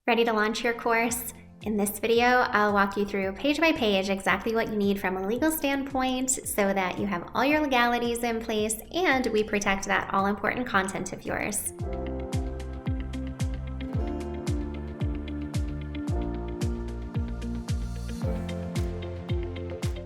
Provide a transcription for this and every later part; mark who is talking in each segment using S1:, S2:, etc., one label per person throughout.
S1: Ready to launch your course? In this video, I'll walk you through page by page exactly what you need from a legal standpoint so that you have all your legalities in place and we protect that all-important content of yours.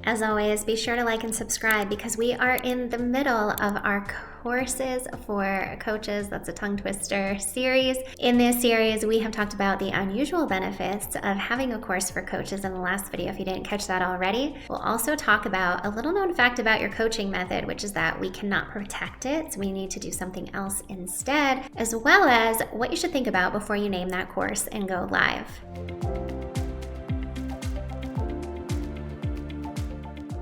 S1: As always, be sure to like and subscribe because we are in the middle of our courses for coaches, that's a tongue twister, series. In this series, we have talked about the unusual benefits of having a course for coaches in the last video. If you didn't catch that already, we'll also talk about a little known fact about your coaching method, which is that we cannot protect it. So we need to do something else instead, as well as what you should think about before you name that course and go live.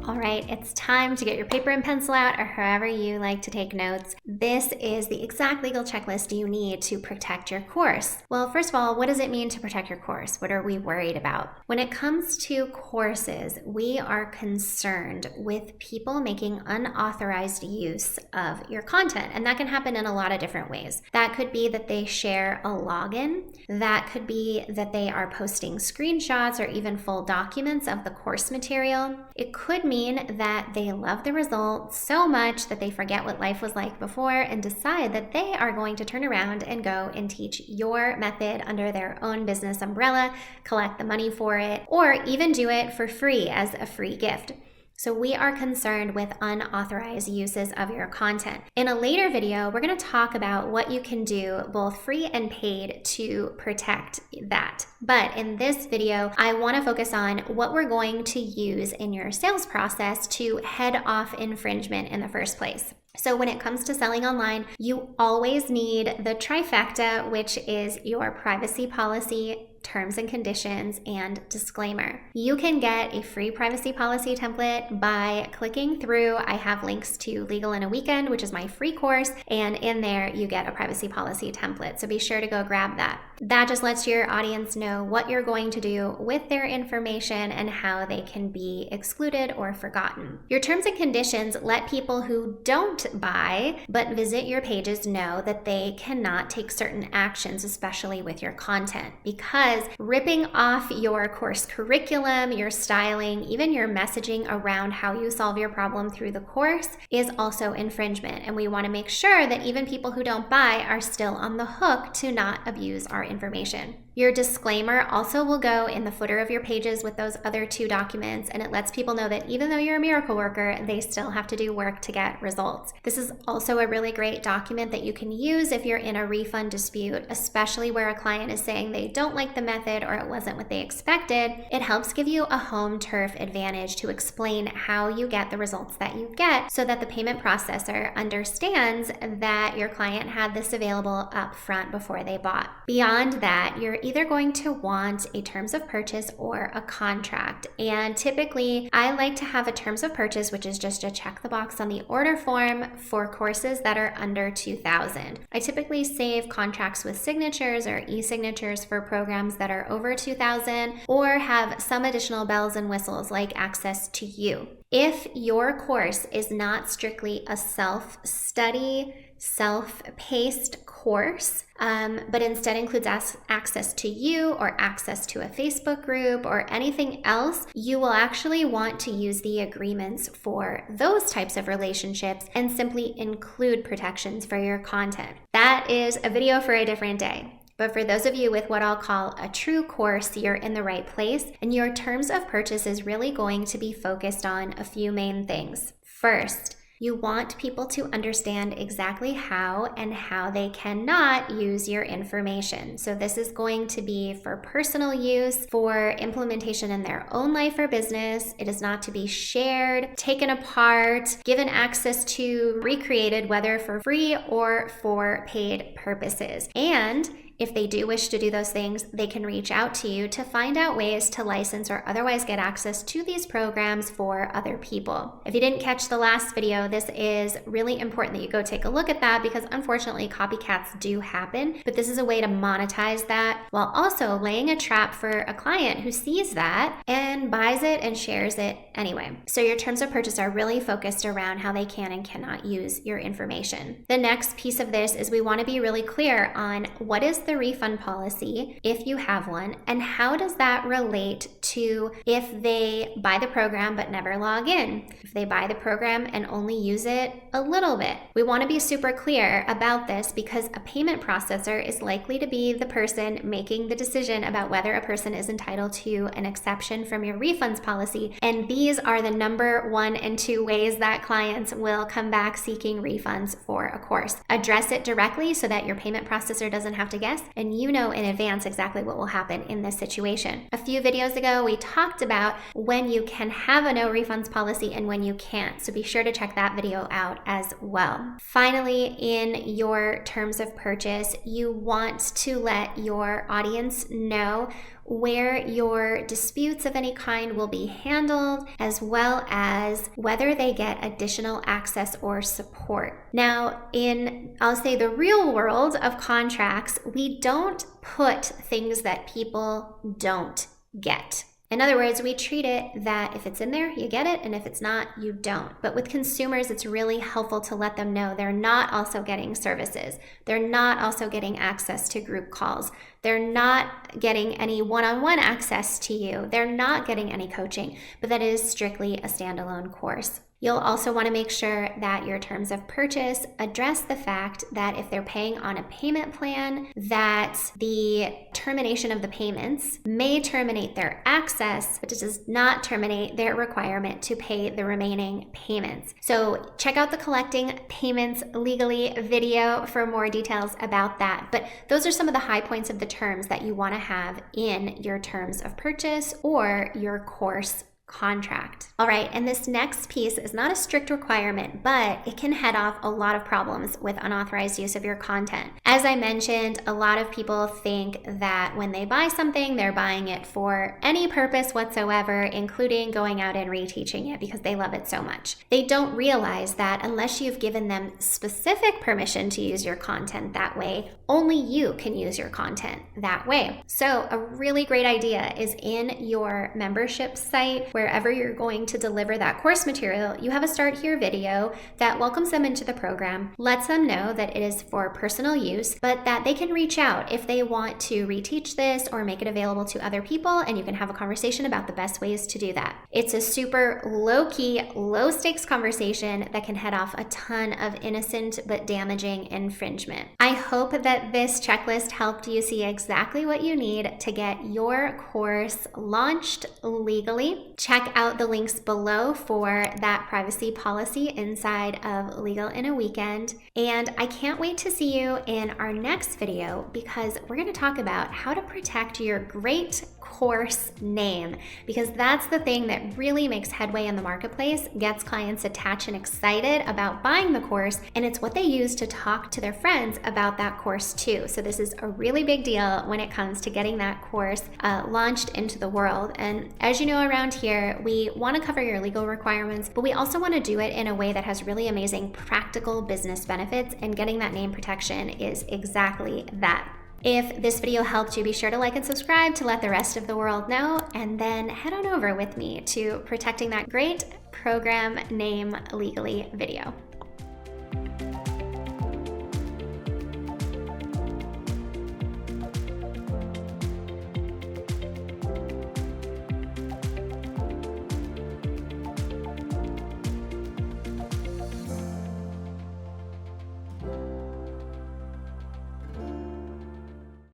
S1: All right, it's time to get your paper and pencil out or however you like to take notes. This is the exact legal checklist you need to protect your course. Well, first of all, what does it mean to protect your course? What are we worried about? When it comes to courses, we are concerned with people making unauthorized use of your content, and that can happen in a lot of different ways. That could be that they share a login. That could be that they are posting screenshots or even full documents of the course material. It could mean that they love the results so much that they forget what life was like before and decide that they are going to turn around and go and teach your method under their own business umbrella, collect the money for it, or even do it for free as a free gift. So we are concerned with unauthorized uses of your content. In a later video, we're going to talk about what you can do both free and paid to protect that. But in this video, I want to focus on what we're going to use in your sales process to head off infringement in the first place. So when it comes to selling online, you always need the trifecta, which is your privacy policy, terms and conditions, and disclaimer. You can get a free privacy policy template by clicking through. I have links to Legal in a Weekend, which is my free course, and in there you get a privacy policy template. So be sure to go grab that. That just lets your audience know what you're going to do with their information and how they can be excluded or forgotten. Your terms and conditions let people who don't buy but visit your pages know that they cannot take certain actions, especially with your content, because ripping off your course curriculum, your styling, even your messaging around how you solve your problem through the course is also infringement. And we want to make sure that even people who don't buy are still on the hook to not abuse our information. Your disclaimer also will go in the footer of your pages with those other two documents, and it lets people know that even though you're a miracle worker, they still have to do work to get results. This is also a really great document that you can use if you're in a refund dispute, especially where a client is saying they don't like the method or it wasn't what they expected. It helps give you a home turf advantage to explain how you get the results that you get so that the payment processor understands that your client had this available up front before they bought. Beyond that, you're either going to want a terms of purchase or a contract. And typically, I like to have a terms of purchase, which is just a check the box on the order form for courses that are under 2,000. I typically save contracts with signatures or e-signatures for programs that are over 2,000 or have some additional bells and whistles like access to you. If your course is not strictly a self-study, self-paced course, but instead includes access to you or access to a Facebook group or anything else, you will actually want to use the agreements for those types of relationships and simply include protections for your content. That is a video for a different day. But for those of you with what I'll call a true course, you're in the right place, and your terms of purchase is really going to be focused on a few main things. First, you want people to understand exactly how and how they cannot use your information. So this is going to be for personal use, for implementation in their own life or business. It is not to be shared, taken apart, given access to, recreated, whether for free or for paid purposes. And if they do wish to do those things, they can reach out to you to find out ways to license or otherwise get access to these programs for other people. If you didn't catch the last video, this is really important that you go take a look at that because unfortunately copycats do happen, but this is a way to monetize that while also laying a trap for a client who sees that and buys it and shares it anyway. So your terms of purchase are really focused around how they can and cannot use your information. The next piece of this is we want to be really clear on what is the the refund policy if you have one, and how does that relate to if they buy the program but never log in, if they buy the program and only use it a little bit? We want to be super clear about this because a payment processor is likely to be the person making the decision about whether a person is entitled to an exception from your refunds policy, and these are the number 1 and 2 ways that clients will come back seeking refunds for a course. Address it directly so that your payment processor doesn't have to guess, and you know in advance exactly what will happen in this situation. A few videos ago, we talked about when you can have a no refunds policy and when you can't, so be sure to check that video out as well. Finally, in your terms of purchase, you want to let your audience know where your disputes of any kind will be handled, as well as whether they get additional access or support. Now, in, I'll say, the real world of contracts, we don't put things that people don't get. In other words, we treat it that if it's in there, you get it, and if it's not, you don't. But with consumers, it's really helpful to let them know they're not also getting services. They're not also getting access to group calls. They're not getting any one-on-one access to you. They're not getting any coaching, but that is strictly a standalone course. You'll also want to make sure that your terms of purchase address the fact that if they're paying on a payment plan, that the termination of the payments may terminate their access, but it does not terminate their requirement to pay the remaining payments. So check out the Collecting Payments Legally video for more details about that. But those are some of the high points of the terms that you want to have in your terms of purchase or your course contract. All right, and this next piece is not a strict requirement, but it can head off a lot of problems with unauthorized use of your content. As I mentioned, a lot of people think that when they buy something, they're buying it for any purpose whatsoever, including going out and reteaching it because they love it so much. They don't realize that unless you've given them specific permission to use your content that way, only you can use your content that way. So a really great idea is in your membership site, wherever you're going to deliver that course material, you have a Start Here video that welcomes them into the program, lets them know that it is for personal use, but that they can reach out if they want to reteach this or make it available to other people, and you can have a conversation about the best ways to do that. It's a super low-key, low-stakes conversation that can head off a ton of innocent but damaging infringement. I hope that this checklist helped you see exactly what you need to get your course launched legally. Check out the links below for that privacy policy inside of Legal in a Weekend. And I can't wait to see you in our next video because we're going to talk about how to protect your great course name, because that's the thing that really makes headway in the marketplace, gets clients attached and excited about buying the course, and it's what they use to talk to their friends about that course too. So this is a really big deal when it comes to getting that course launched into the world. And as you know, around here, we want to cover your legal requirements, but we also want to do it in a way that has really amazing practical business benefits, and getting that name protection is exactly that. If this video helped you, be sure to like and subscribe to let the rest of the world know, and then head on over with me to Protecting That Great Program Name Legally video.